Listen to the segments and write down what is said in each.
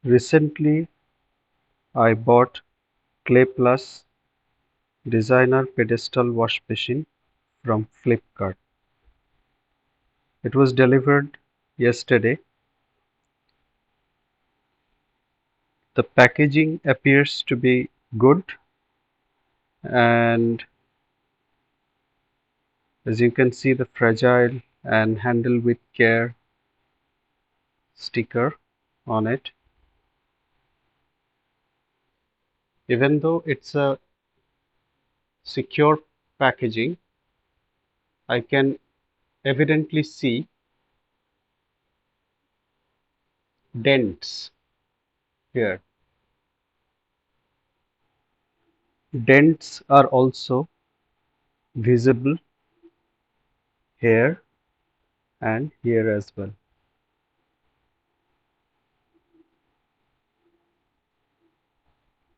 Recently, I bought Clayplus Designer Pedestal Wash Basin from Flipkart. It was delivered yesterday. The packaging appears to be good, and as you can see, the fragile and handle with care sticker on it. Even though it's a secure packaging, I can evidently see dents here. Dents are also visible here and here as well.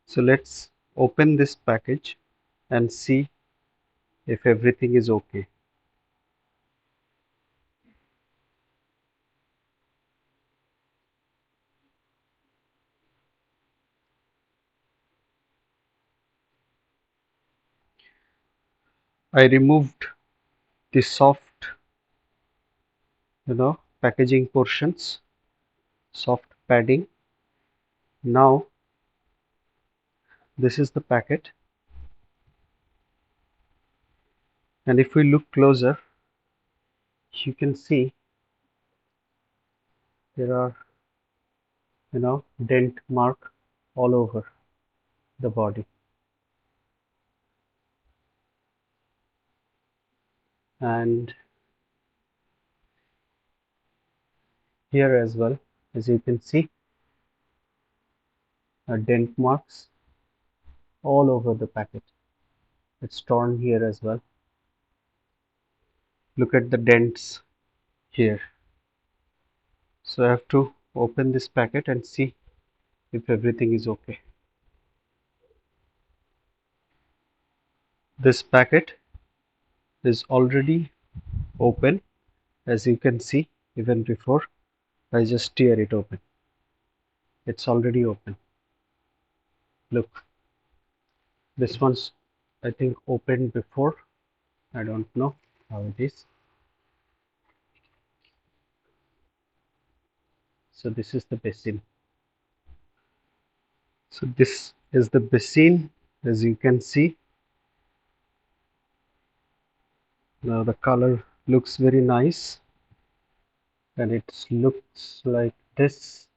So let's open this package and see if everything is okay. I removed the soft, packaging portions, soft padding. Now this is the packet, and if we look closer, you can see there are, dent mark all over the body. And here as well, as you can see, dent marks all over the packet. It's torn here as well. Look at the dents here. So I have to open this packet and see if everything is okay. This packet is already open, as you can see. Even before I just tear it open, it's already open. Look, this one's, I think, opened before. I don't know how it is. So this is the basin. So this is the basin, as you can see. Now the color looks very nice, and it looks like this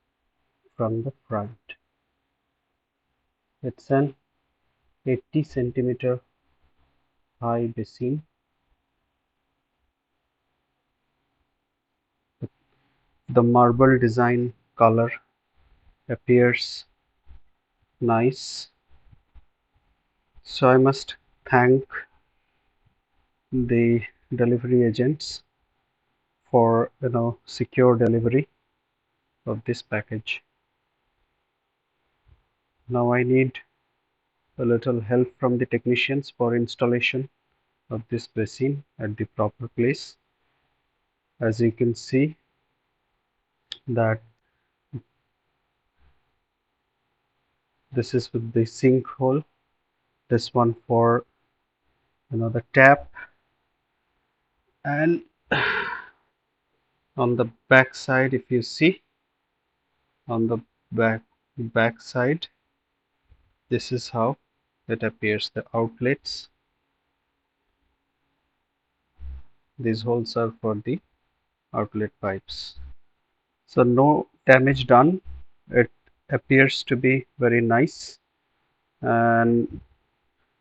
from the front. It's an 80 centimeter high basin. The marble design color appears nice. So I must thank the delivery agents for secure delivery of this package. Now I need a little help from the technicians for installation of this basin at the proper place. As you can see that this is with the sink hole, this one for the tap, and on the back side, if you see on the back side, this is how it appears. The outlets, these holes are for the outlet pipes. So no damage done. It appears to be very nice, and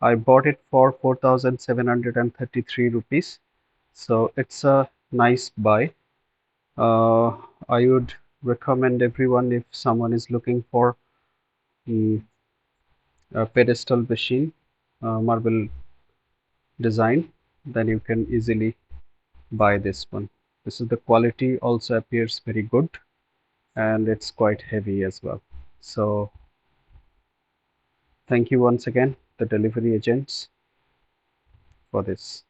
I bought it for 4,733 rupees. So it's a nice buy. I would recommend everyone, if someone is looking for a pedestal machine, marble design, then you can easily buy this one. This is the quality also appears very good, and it's quite heavy as well. So thank you once again, the delivery agents, for this.